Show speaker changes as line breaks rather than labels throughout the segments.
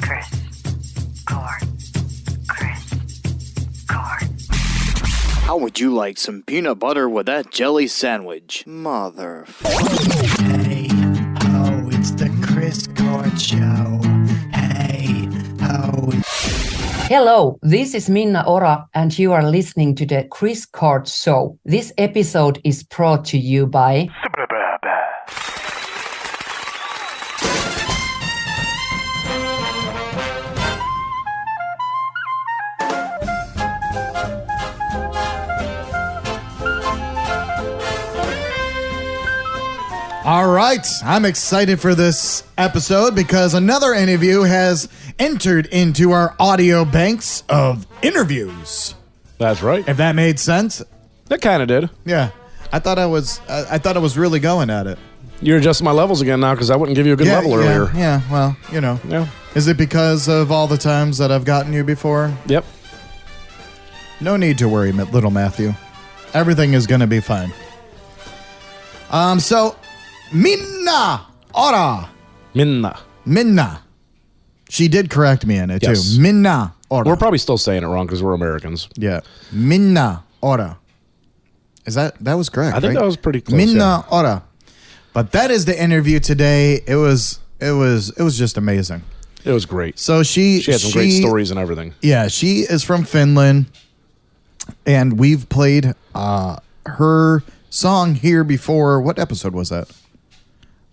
Chris Court.
How would you like some peanut butter with that jelly sandwich? Mother.
Hey, oh, it's the Chris Court Show. Hey, oh.
Hello, this is Minna Ora, and you are listening to the Chris Court Show. This episode is brought to you by...
All right, I'm excited for this episode because another interview has entered into our audio banks of interviews.
That's right.
If that made sense.
That kind of did.
Yeah, I thought I was really going at it.
You're adjusting my levels again now because I wouldn't give you a good level earlier.
Yeah, well, you know.
Yeah.
Is it because of all the times that I've gotten you before?
Yep.
No need to worry, little Matthew. Everything is going to be fine. So, Minna Ora. Minna. She did correct me in it,
Yes.
too. Minna Ora.
We're probably still saying it wrong because we're Americans.
Yeah. Minna Ora. Is that was correct,
I think
right?
that was pretty close.
Minna Ora. But that is the interview today. It was just amazing.
It was great.
So she
had some great stories and everything.
Yeah, she is from Finland, and we've played her song here before. What episode was that?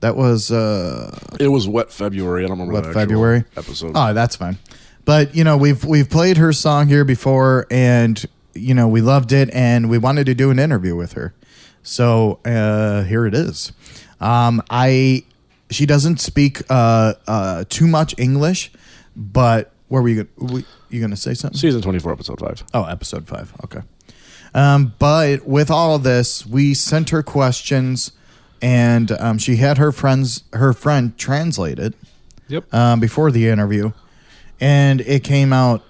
That was
It was Wet February. I don't remember
Wet
the actual
February
episode.
Oh, that's fine. But you know, we've played her song here before, and you know, we loved it, and we wanted to do an interview with her. So here it is. She doesn't speak too much English, but where were you gonna say something?
Season 24, episode 5.
Oh, episode 5. Okay. But with all of this, we sent her questions, and she had her friend translate it.
Yep.
Before the interview, and it came out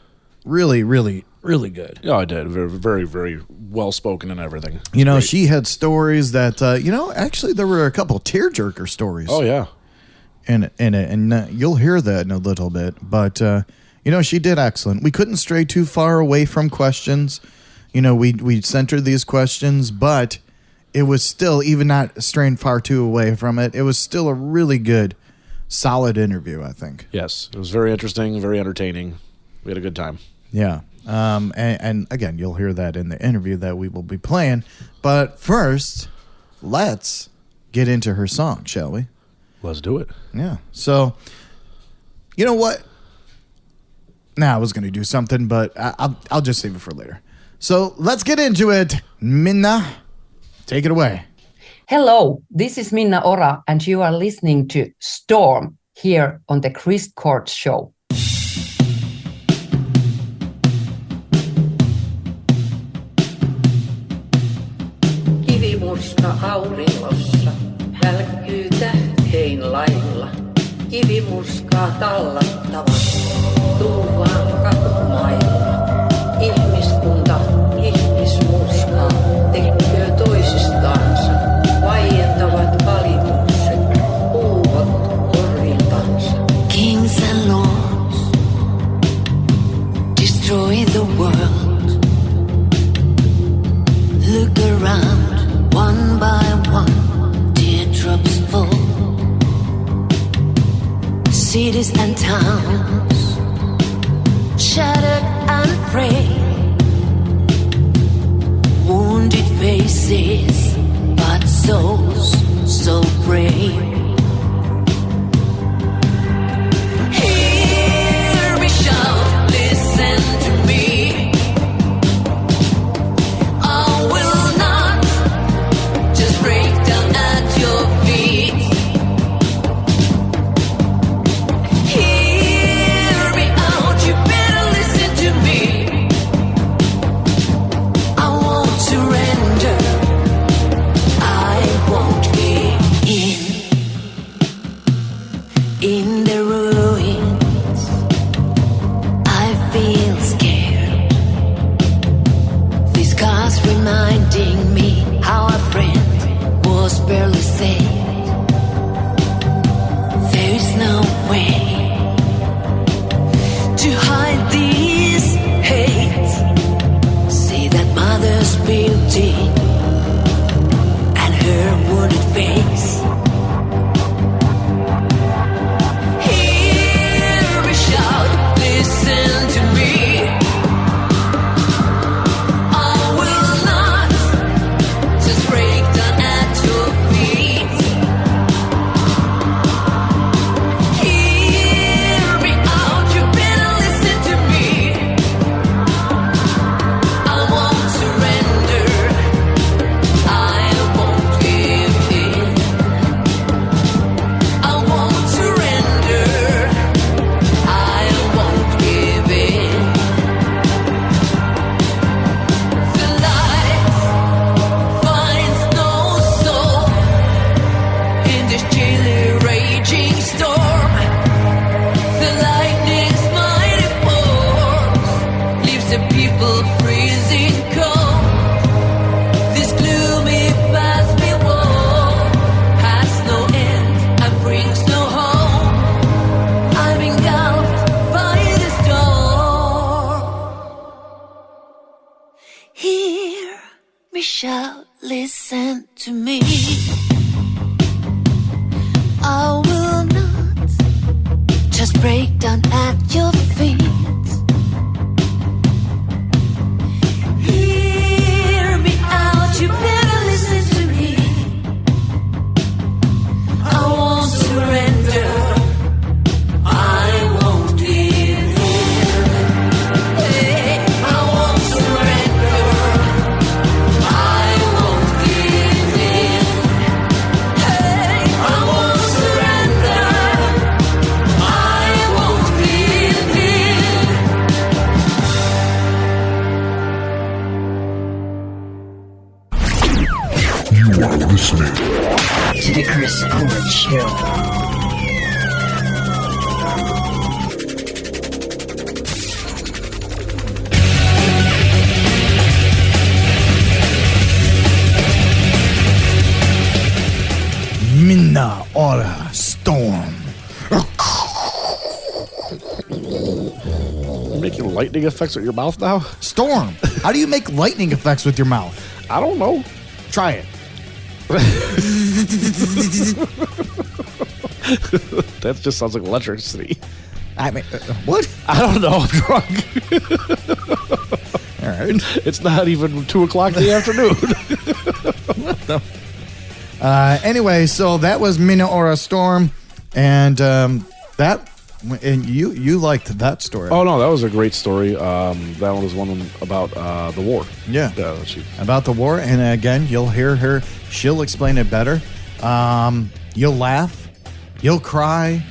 really, really, really good.
Yeah, I did. Very, very, very well spoken and everything.
You know,
Great.
she had stories that actually there were a couple tearjerker stories.
Oh yeah.
in it, and you'll hear that in a little bit. But she did excellent. We couldn't stray too far away from questions. You know, we sent her these questions, but it was still, even not straying far too away from it, it was still a really good, solid interview, I think.
Yes, it was very interesting, very entertaining. We had a good time.
Yeah. And again, you'll hear that in the interview that we will be playing. But first, let's get into her song, shall we?
Let's do it.
Yeah. So, you know what? I was going to do something, but I'll just save it for later. So let's get into it. Minna, take it away.
Hello, this is Minna Ora, and you are listening to Storm here on the Chris Court Show.
Kivimurska auringossa välkkyy tähtein lailla. Kivimurskaa tallattavat tulvaan katumailla. Ihmiskunta ihmismurskaa tekee toisistansa. Vaientavat valitukset puhuvat korviltansa.
Kings and lords destroy the world. Look around, one by one, teardrops fall. Cities and towns shattered and frayed. Wounded faces, but souls so brave. Hear me shout, listen to me. I will not just break down at your feet. Hear me out, you better listen to me. I won't surrender, I won't give in. shout, listen to me. I will not just break down at your feet. Hear me out, you better listen to me. I won't surrender. I won't give in. Hey, I won't surrender. I won't give in. Hey, I won't surrender. I won't give in.
You are listening
To the Chris Courts Show.
Minna Ora Storm.
You making lightning effects with your mouth now?
Storm. How do you make lightning effects with your mouth?
I don't know.
Try it.
That just sounds like electricity.
I mean, what?
I don't know. I'm drunk.
All right.
It's not even 2 o'clock in the afternoon.
Anyway, so that was Minna Ora Storm, and you liked that story.
Oh, no, that was a great story. That one was one about the war.
Yeah.
Yeah,
About the war, and again, you'll hear her. She'll explain it better. You'll laugh. You'll cry.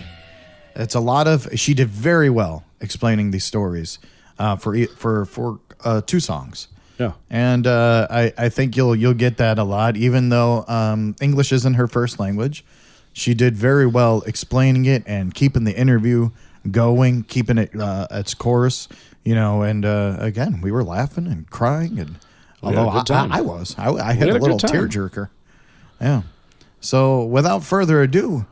It's a lot of. She did very well explaining these stories for 2 songs.
Yeah.
And I think you'll get that a lot, even though English isn't her first language. She did very well explaining it and keeping the interview going, keeping it its course, and again, we were laughing and crying, and although I had a little tearjerker. Yeah. So without further ado,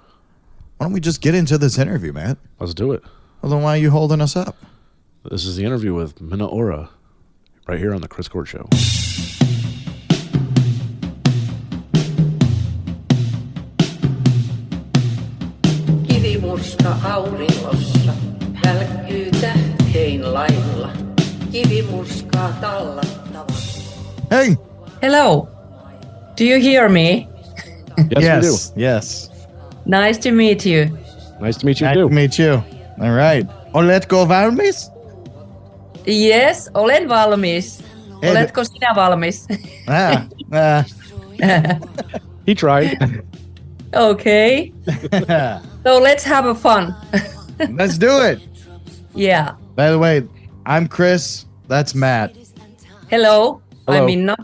why don't we just get into this interview, Matt?
Let's do it.
Well, then why are you holding us up?
This is the interview with Minna Ora, right here on the Chris Court Show.
Kivimusta auringossa välkkyy tähtein lailla. Kivimurskaa tallattava.
Hey.
Hello. Do you hear me?
Yes, we do.
Yes.
Nice to meet you.
Nice to meet you,
Nice
too.
to meet you. All right. Oletko valmis?
Yes, olen valmis. Oletko sinä valmis?
He tried.
Okay. So let's have a fun.
Let's do it.
Yeah.
By the way, I'm Chris. That's Matt.
Hello.
Hello.
I'm Minna.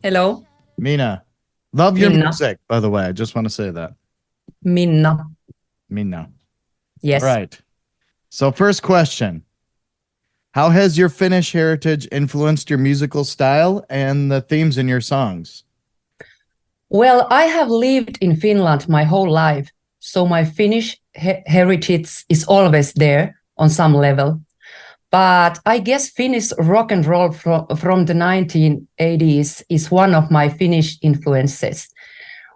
Hello.
Mina. Love your
Minna.
music, by the way. I just want to say that.
Minna.
Mina.
Yes.
Right. So first question. How has your Finnish heritage influenced your musical style and the themes in your songs?
Well, I have lived in Finland my whole life, so my Finnish heritage is always there on some level. But I guess Finnish rock and roll from the 1980s is one of my Finnish influences.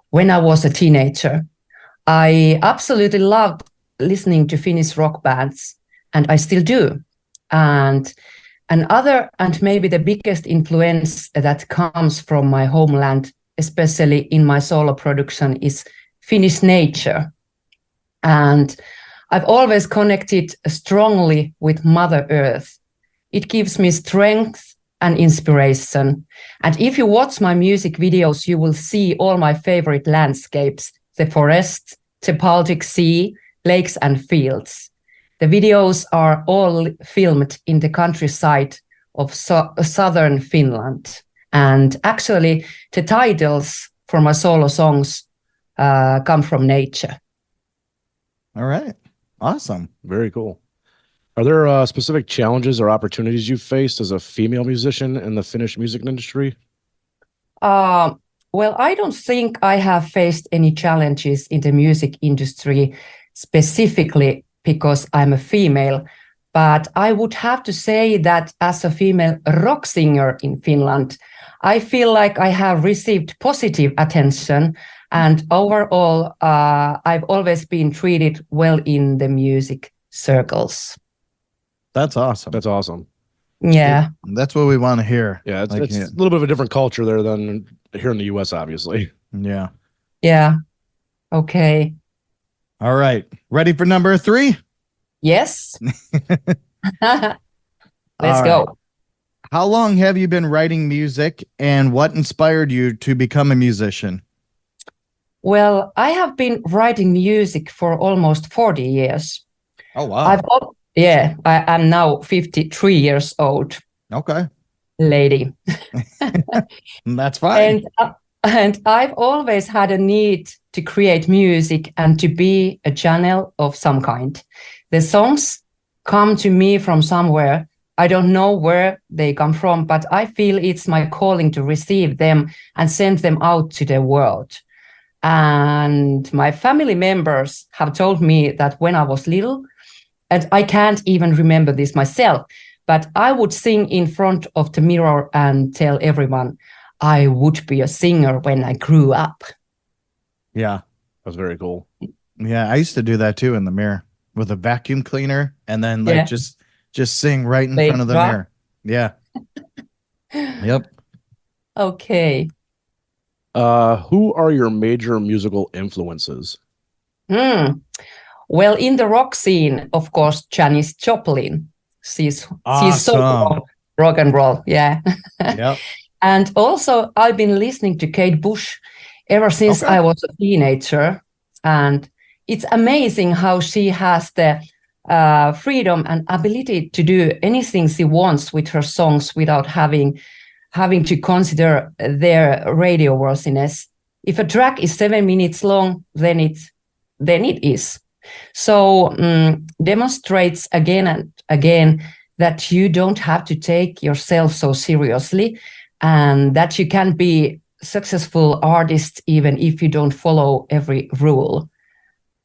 When I was a teenager, I absolutely loved listening to Finnish rock bands, and I still do. And another, and maybe the biggest influence that comes from my homeland, especially in my solo production, is Finnish nature. And I've always connected strongly with Mother Earth. It gives me strength and inspiration. And if you watch my music videos, you will see all my favorite landscapes, the forest, the Baltic Sea, lakes and fields. The videos are all filmed in the countryside of southern Finland. And actually, the titles for my solo songs come from nature.
All right. Awesome.
Very cool. Are there specific challenges or opportunities you've faced as a female musician in the Finnish music industry?
Well, I don't think I have faced any challenges in the music industry specifically because I'm a female, but I would have to say that as a female rock singer in Finland, I feel like I have received positive attention, and overall, I've always been treated well in the music circles.
That's awesome.
That's awesome.
Yeah.
That's what we want to hear.
Yeah, it's,
Like,
it's a little bit of a different culture there than here in the U.S., obviously.
yeah.
Yeah. Okay.
All right. Ready for number 3?
Yes. Let's
All
go.
right. How long have you been writing music, and what inspired you to become a musician?
Well, I have been writing music for almost 40 years.
Oh, wow.
I'm now 53 years old
Okay.
lady.
That's fine.
And I've always had a need to create music and to be a channel of some kind. The songs come to me from somewhere. I don't know where they come from, but I feel it's my calling to receive them and send them out to the world. And my family members have told me that when I was little, and I can't even remember this myself, but I would sing in front of the mirror and tell everyone I would be a singer when I grew up.
Yeah.
That's very cool.
Yeah. I used to do that too in the mirror with a vacuum cleaner, and then like just sing right in front of the mirror. Yeah. Yep.
Okay.
Who are your major musical influences?
Well, in the rock scene, of course, Janis Joplin. She's so
Awesome.
rock and roll. Yeah.
Yep.
And also, I've been listening to Kate Bush ever since I was a teenager. And it's amazing how she has the freedom and ability to do anything she wants with her songs without having to consider their radio worthiness. If a track is 7 minutes long, then it is. So demonstrates again and again that you don't have to take yourself so seriously, and that you can be successful artist even if you don't follow every rule.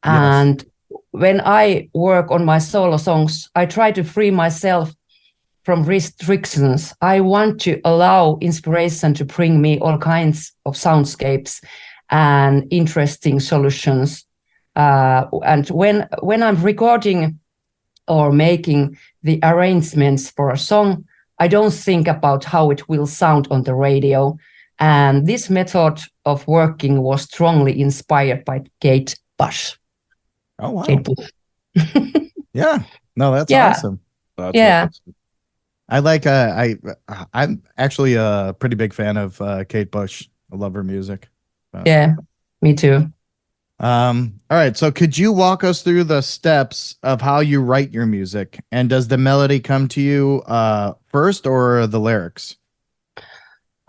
Yes.
And when I work on my solo songs, I try to free myself from restrictions. I want to allow inspiration to bring me all kinds of soundscapes and interesting solutions. And when I'm recording or making the arrangements for a song, I don't think about how it will sound on the radio. And this method of working was strongly inspired by Kate Bush.
Oh, wow.
Kate Bush.
Yeah. No, that's
Yeah.
awesome.
Yeah.
I like I'm actually a pretty big fan of Kate Bush. I love her music.
Yeah, me too.
All right. So could you walk us through the steps of how you write your music? And does the melody come to you first or the lyrics?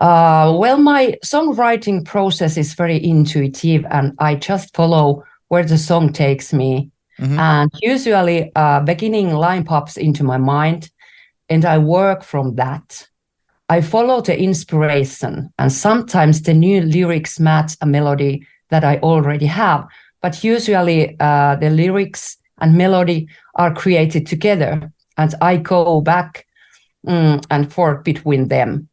Well, my songwriting process is very intuitive, and I just follow where the song takes me.
Mhm.
And usually beginning line pops into my mind, and I work from that. I follow the inspiration, and sometimes the new lyrics match a melody that I already have. But usually the lyrics and melody are created together, and I go back and forth between them.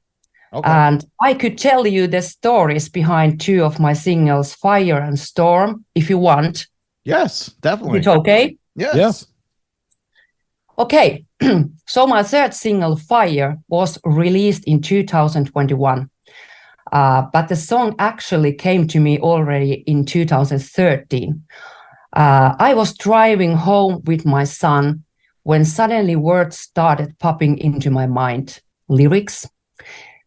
Okay.
And I could tell you the stories behind two of my singles, Fire and Storm, if you want.
Yes, definitely.
It's okay?
Yes.
Yeah.
Okay, so my third single, Fire, was released in 2021. But the song actually came to me already in 2013. I was driving home with my son when suddenly words started popping into my mind, lyrics.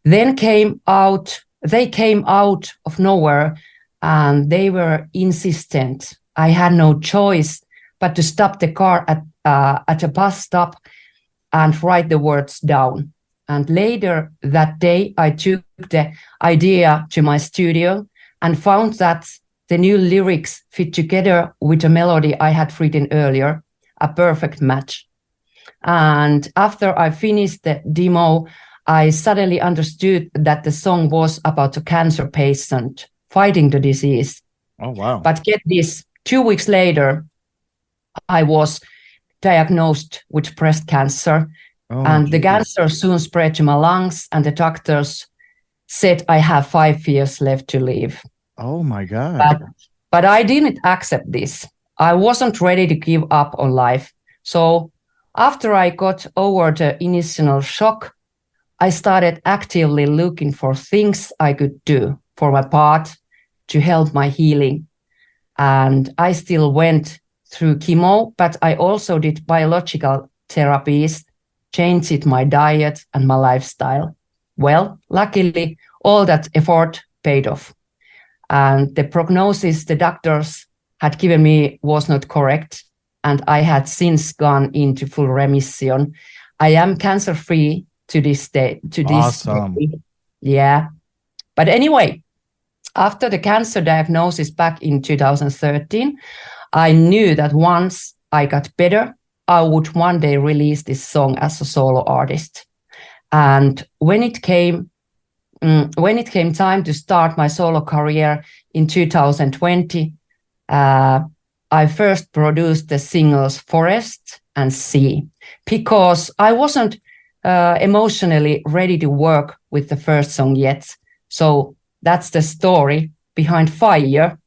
They came out of nowhere, and they were insistent. I had no choice but to stop the car at a bus stop and write the words down. And later that day, I took the idea to my studio and found that the new lyrics fit together with a melody I had written earlier, a perfect match. And after I finished the demo, I suddenly understood that the song was about a cancer patient fighting the disease.
Oh, wow.
But get this, 2 weeks later, I was diagnosed with breast cancer.
Oh,
And the
geez.
cancer soon spread to my lungs, and the doctors said I have 5 years left to live.
Oh my God.
But I didn't accept this. I wasn't ready to give up on life. So after I got over the initial shock, I started actively looking for things I could do for my part to help my healing. And I still went through chemo, but I also did biological therapies, changed my diet and my lifestyle. Well, luckily, all that effort paid off. And the prognosis the doctors had given me was not correct, and I had since gone into full remission. I am cancer-free to this day.
Awesome.
Yeah. But anyway, after the cancer diagnosis back in 2013, I knew that once I got better, I would one day release this song as a solo artist. And when it came time to start my solo career in 2020, I first produced the singles Forest and Sea because I wasn't emotionally ready to work with the first song yet. So that's the story behind Fire.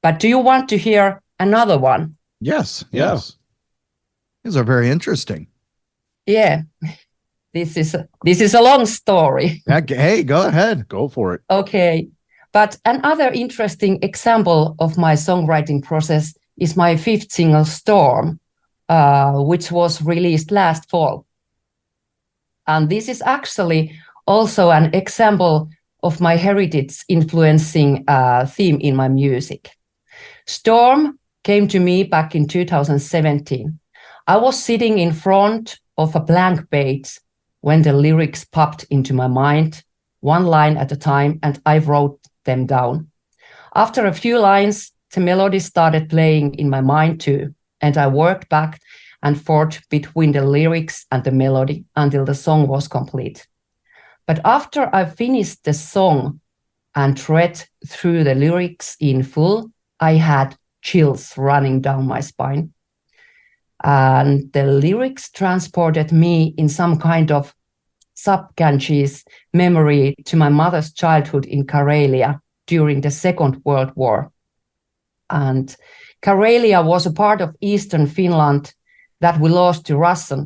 But do you want to hear another one?
Yes.
Yeah.
Yes. These are very interesting.
Yeah. This is a long story.
Hey, go ahead.
Go for it.
Okay. But another interesting example of my songwriting process is my 5th single, Storm, which was released last fall. And this is actually also an example of my heritage influencing theme in my music. Storm came to me back in 2017. I was sitting in front of a blank page when the lyrics popped into my mind, one line at a time, and I wrote them down. After a few lines, the melody started playing in my mind too, and I worked back and forth between the lyrics and the melody until the song was complete. But after I finished the song and read through the lyrics in full, I had chills running down my spine. And the lyrics transported me in some kind of subconscious memory to my mother's childhood in Karelia during the Second World War. And Karelia was a part of Eastern Finland that we lost to Russia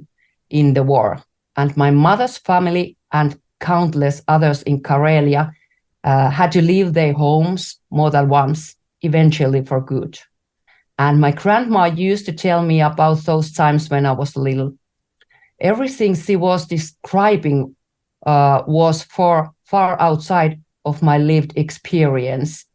in the war. And my mother's family and countless others in Karelia had to leave their homes more than once, eventually for good. And my grandma used to tell me about those times when I was little. Everything she was describing was far outside of my lived experience.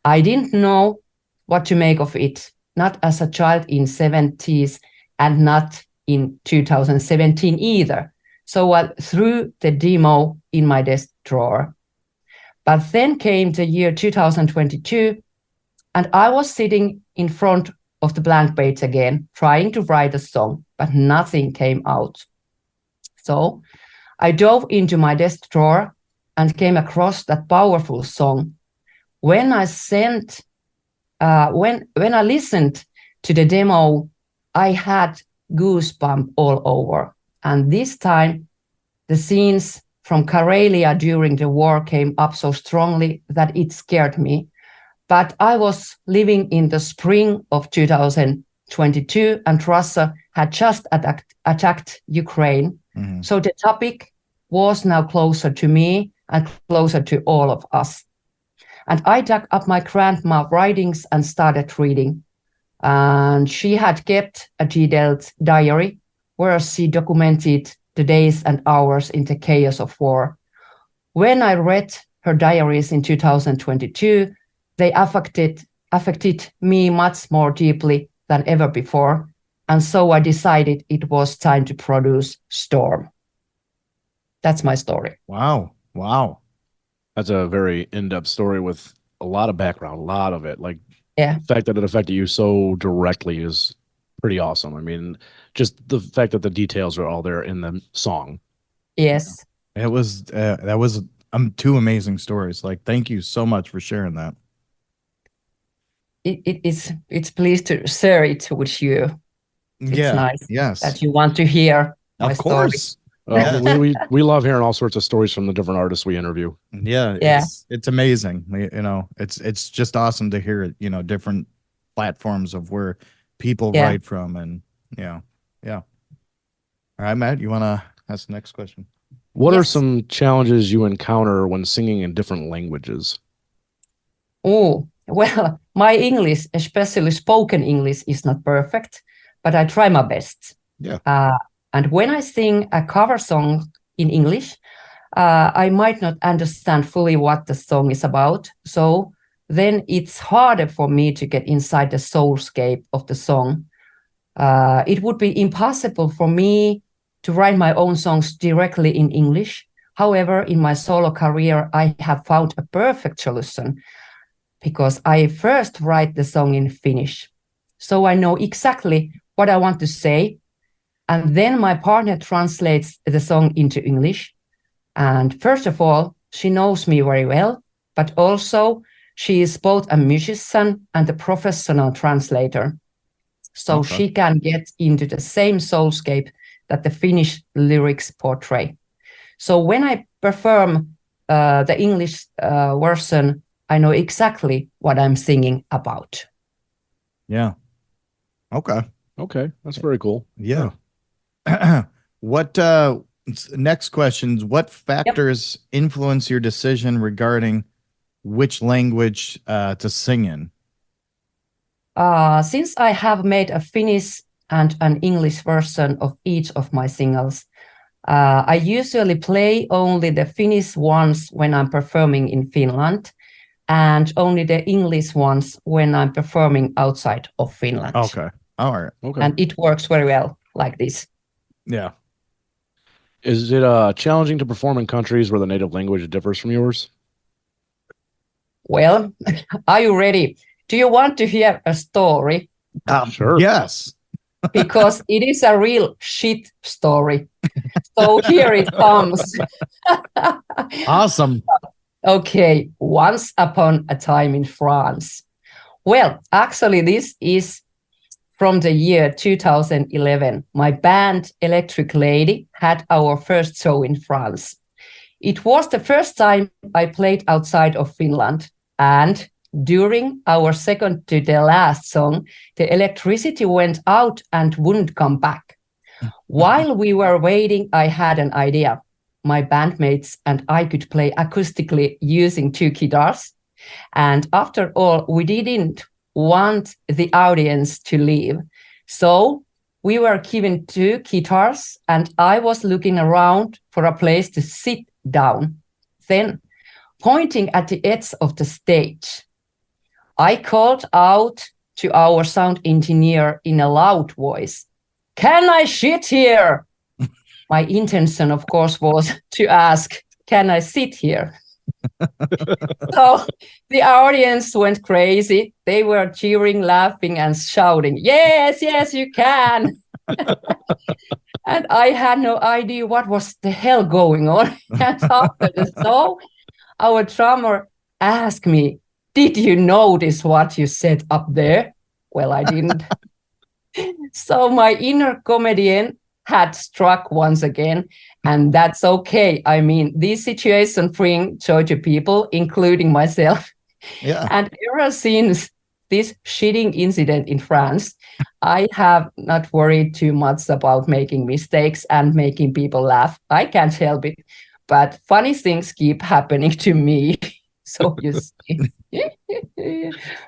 I didn't know what to make of it, not as a child in 70s and not in 2017 either. So I threw the demo in my desk drawer. But then came the year 2022, and I was sitting in front of the blank page again, trying to write a song, but nothing came out. So I dove into my desk drawer and came across that powerful song. When I listened to the demo, I had goosebumps all over. And this time, the scenes from Karelia during the war came up so strongly that it scared me. But I was living in the spring of 2022, and Russia had just attacked Ukraine. Mm-hmm. So the topic was now closer to me and closer to all of us. And I dug up my grandma's writings and started reading. And she had kept a detailed diary where she documented the days and hours in the chaos of war. When I read her diaries in 2022, they affected me much more deeply than ever before. And so I decided it was time to produce Storm. That's my story.
Wow. Wow.
That's a very in-depth story with a lot of background, a lot of it. Like,
yeah,
the fact that it affected you so directly is pretty awesome. I mean, just the fact that the details are all there in the song.
Yes.
It was, that was 2 amazing stories. Like, thank you so much for sharing that.
It's pleased to share it with you. It's nice
yes.
that you want to hear my
Of course.
story.
We love hearing all sorts of stories from the different artists we interview.
Yeah,
Yeah.
it's amazing. It's just awesome to hear it. Different platforms of where people
Yeah.
write from, and yeah. All right, Matt, you want to ask the next question?
What are
Yes.
some challenges you encounter when singing in different languages?
Oh, well, my English, especially spoken English, is not perfect, but I try my best.
Yeah.
And when I sing a cover song in English, I might not understand fully what the song is about. So then it's harder for me to get inside the soulscape of the song. It would be impossible for me to write my own songs directly in English. However, in my solo career, I have found a perfect solution because I first write the song in Finnish. So I know exactly what I want to say. And then my partner translates the song into English. And first of all, she knows me very well, but also she is both a musician and a professional translator. So
Okay.
she can get into the same soulscape that the Finnish lyrics portray. So when I perform the English version, I know exactly what I'm singing about.
Yeah. Okay.
Okay, that's very cool.
Yeah. What next questions? What factors influence your decision regarding which language to sing in?
Since I have made a Finnish and an English version of each of my singles, I usually play only the Finnish ones when I'm performing in Finland and only the English ones when I'm performing outside of Finland.
Okay. All right.
Okay.
And it works very well like this.
Yeah.
Is it challenging to perform in countries where the native language differs from yours?
Well, are you ready? Do you want to hear a story?
Sure.
Yes.
Because it is a real shit story. So here it comes.
Awesome.
Okay, once upon a time in France. Well, actually, this is from the year 2011. My band, Electric Lady, had our first show in France. It was the first time I played outside of Finland. And during our second to the last song, the electricity went out and wouldn't come back. While we were waiting, I had an idea. My bandmates and I could play acoustically using 2 guitars. And after all, we didn't want the audience to leave. So we were given 2 guitars and I was looking around for a place to sit down. Then, pointing at the edge of the stage, I called out to our sound engineer in a loud voice, "Can I shit here?" My intention, of course, was to ask, "Can I sit here?" So the audience went crazy. They were cheering, laughing, and shouting, "Yes, yes, you can." And I had no idea what was the hell going on. And after the show, our drummer asked me, "Did you notice what you said up there?" Well, I didn't. So my inner comedian had struck once again, and that's okay. I mean, these situations bring joy to people, including myself.
Yeah.
And ever since this shitting incident in France, I have not worried too much about making mistakes and making people laugh. I can't help it, but funny things keep happening to me. So you see.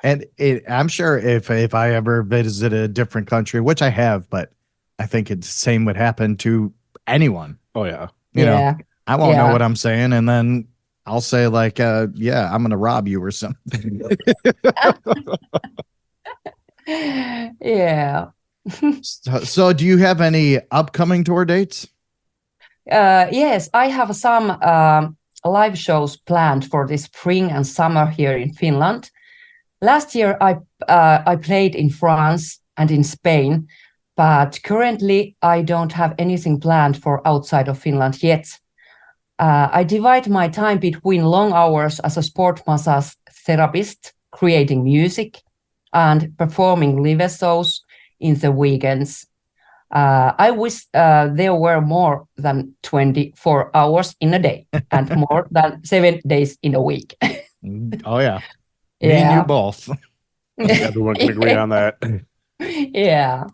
And I'm sure if I ever visit a different country, which I have, but I think it's the same would happen to anyone.
Oh yeah.
You know,
Yeah.
I won't know
Yeah.
what I'm saying, and then I'll say like, yeah, I'm gonna rob you or something.
Yeah.
So do you have any upcoming tour dates?
Yes, I have some live shows planned for this spring and summer here in Finland. Last year, I played in France and in Spain, but currently I don't have anything planned for outside of Finland yet. I divide my time between long hours as a sport massage therapist, creating music, and performing live shows in the weekends. I wish there were more than 24 hours in a day and more than 7 days in a week.
Oh yeah. Me and you
Yeah.
both.
Everyone can agree on that.
Yeah.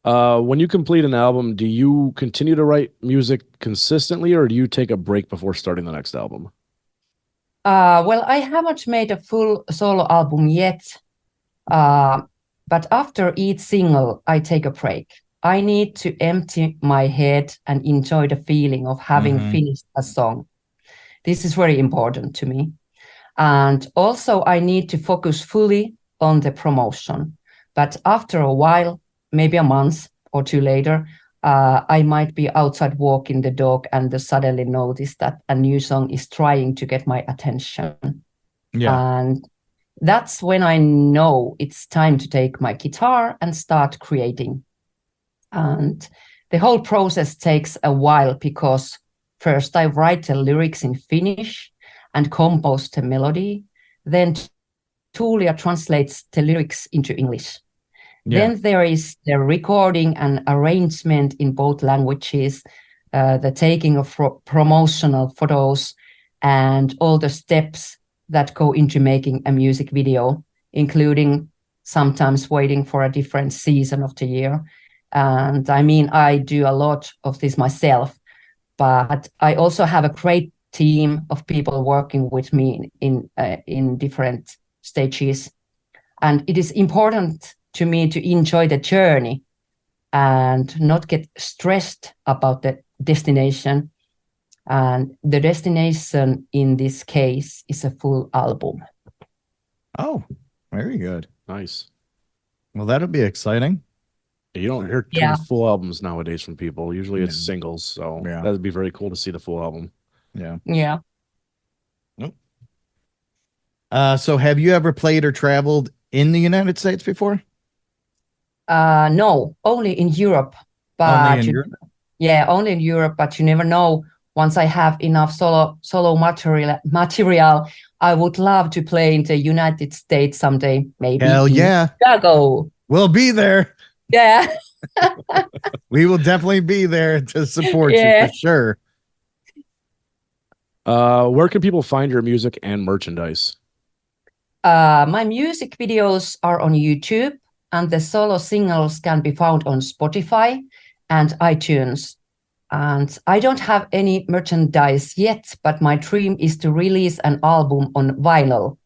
When you complete an album, do you continue to write music consistently, or do you take a break before starting the next album?
Well, I haven't made a full solo album yet, but after each single, I take a break. I need to empty my head and enjoy the feeling of having finished a song. This is very important to me. And also, I need to focus fully on the promotion. But after a while, maybe a month or two later, I might be outside walking the dog and suddenly notice that a new song is trying to get my attention.
Yeah.
And that's when I know it's time to take my guitar and start creating. And the whole process takes a while because first I write the lyrics in Finnish and compose the melody. Then Tuulia translates the lyrics into English.
Yeah.
Then there is the recording and arrangement in both languages, the taking of promotional photos, and all the steps that go into making a music video, including sometimes waiting for a different season of the year. And I mean, I do a lot of this myself, but I also have a great team of people working with me in different stages. And it is important to me to enjoy the journey and not get stressed about the destination. And the destination in this case is a full album.
Oh, very good.
Nice.
Well, that'll be exciting.
You don't hear too many full albums nowadays from people. Usually it's singles. So that'd be very cool to see the full album.
Yeah.
Yeah.
Nope. So have you ever played or traveled in the United States before?
No, only in Europe. But
Only in Europe?
Yeah, only in Europe, but you never know. Once I have enough solo material, I would love to play in the United States someday, maybe.
Hell yeah.
Chicago.
We'll be there.
Yeah.
We will definitely be there to support you for sure.
Where can people find your music and merchandise?
My music videos are on YouTube, and the solo singles can be found on Spotify and iTunes. And I don't have any merchandise yet, but my dream is to release an album on vinyl.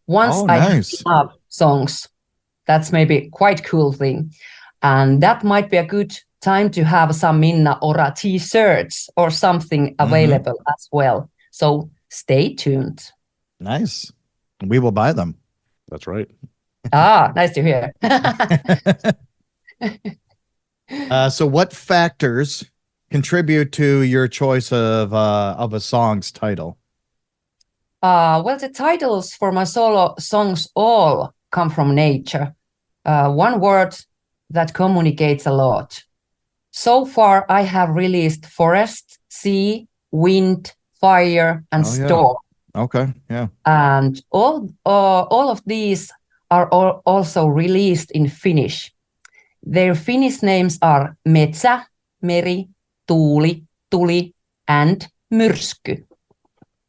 Once I have songs, that's maybe quite cool thing. And that might be a good time to have some Minna Ora t-shirts or something available as well. So stay tuned.
Nice. We will buy them.
That's right.
Nice to hear.
So what factors contribute to your choice of a song's title?
Well, the titles for my solo songs all come from nature. One word that communicates a lot. So far, I have released forest, sea, wind, fire, and storm.
Okay, yeah.
And all of these are also released in Finnish. Their Finnish names are metsä, meri, tuuli, tuli, and myrsky.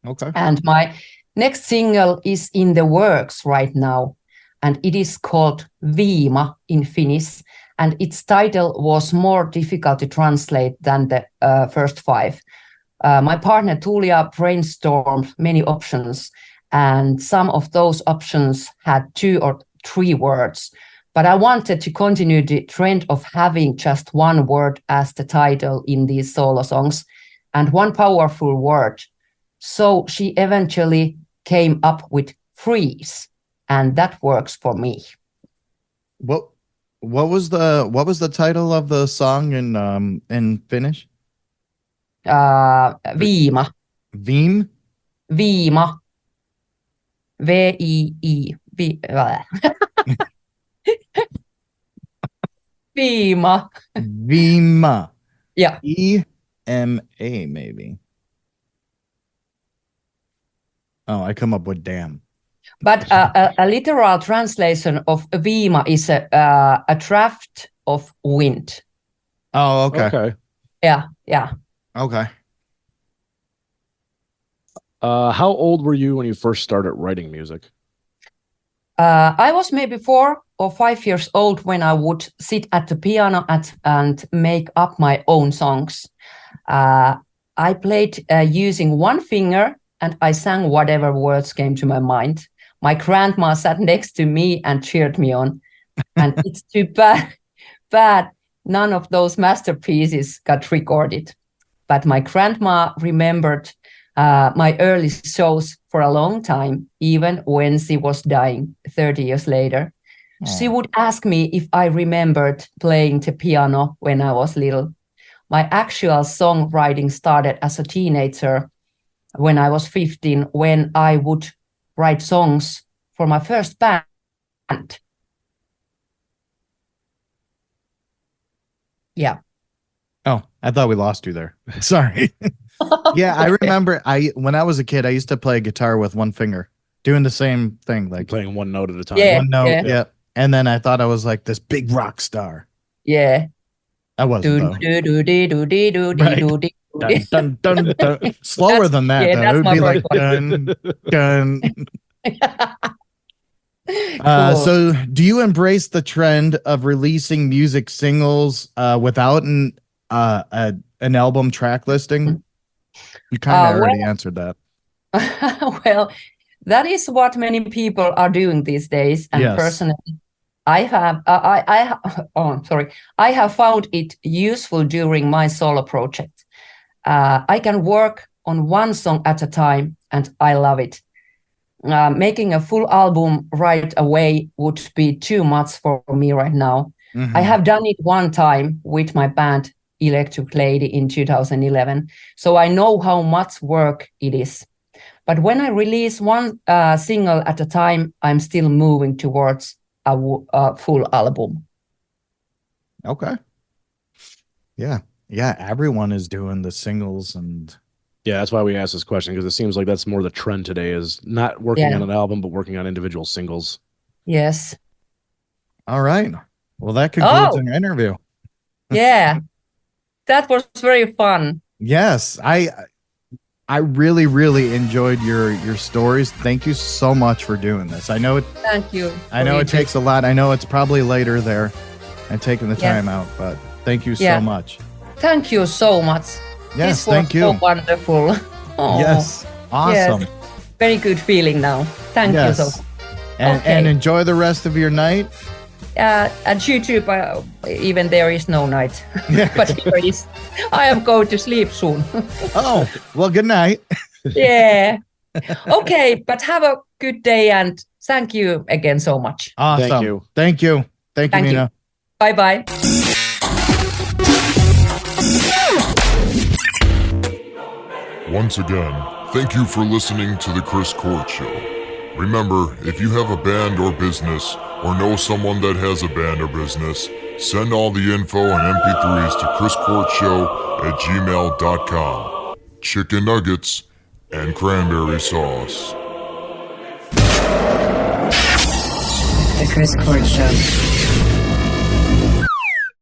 Okay.
And my next single is in the works right now, and it is called Viima in Finnish, and its title was more difficult to translate than the first five. My partner Tuulia brainstormed many options, and some of those options had 2 or 3 words. But I wanted to continue the trend of having just one word as the title in these solo songs, and one powerful word. So she eventually came up with freeze, and that works for me.
What was the title of the song in Finnish?
Viima.
Viim?
Viima. V-I-I. Viima.
Viima.
Yeah.
E-M-A maybe. Oh, I come up with damn.
But a literal translation of Viima is a draft of Wind.
Oh, okay.
Okay.
Yeah.
Okay.
How old were you when you first started writing music?
I was maybe 4 or 5 years old when I would sit at the piano and make up my own songs. I played using one finger and I sang whatever words came to my mind. My grandma sat next to me and cheered me on. And it's too bad none of those masterpieces got recorded. But my grandma remembered my early shows for a long time, even when she was dying 30 years later. She would ask me if I remembered playing the piano when I was little. My actual songwriting started as a teenager when I was 15, when I would write songs for my first band. Yeah.
Oh, I thought we lost you there. Sorry. Yeah, I remember when I was a kid, I used to play guitar with one finger, doing the same thing, like
Playing one note at a time.
Yeah.
one note. Yeah. And then I thought I was like this big rock star.
Yeah.
I wasn't though.
Do-do-do-do-do-do-do-do-do.
Dun, dun, dun, dun. Slower than that, though. It
that's
would
my
be like
voice.
dun, dun.
Cool.
So do you embrace the trend of releasing music singles without an album track listing? You kind of already answered that.
Well, that is what many people are doing these days. And
Yes.
personally, I have found it useful during my solo project. I can work on one song at a time, and I love it. Making a full album right away would be too much for me right now. I have done it one time with my band Electric Lady in 2011, so I know how much work it is. But when I release one single at a time, I'm still moving towards a full album.
Okay. Yeah. Yeah. Everyone is doing the singles and
Yeah, that's why we asked this question, because it seems like that's more the trend today, is not working on an album, but working on individual singles.
Yes.
all right. Well, that concludes our interview.
Yeah. That was very fun.
Yes. I really, really enjoyed your stories. Thank you so much for doing this. I know it
Thank you.
I know it takes a lot. I know it's probably later there and taking the time out, but thank you so much.
Thank you so much.
Yes,
this was
thank you.
so wonderful. Oh,
Yes. Awesome.
yes. Very good feeling now. Thank you so much.
And enjoy the rest of your night.
And YouTube, even there is no night. But here it is. I am going to sleep soon.
Oh, well, good night.
Yeah. Okay, but have a good day and thank you again so much.
Awesome.
Thank you.
Thank you. Thank you,
Thank you.
Minna.
Bye-bye.
Once again, thank you for listening to The Chris Court Show. Remember, if you have a band or business, or know someone that has a band or business, send all the info and MP3s to chriscourtshow@gmail.com. Chicken nuggets and cranberry sauce.
The Chris Court Show.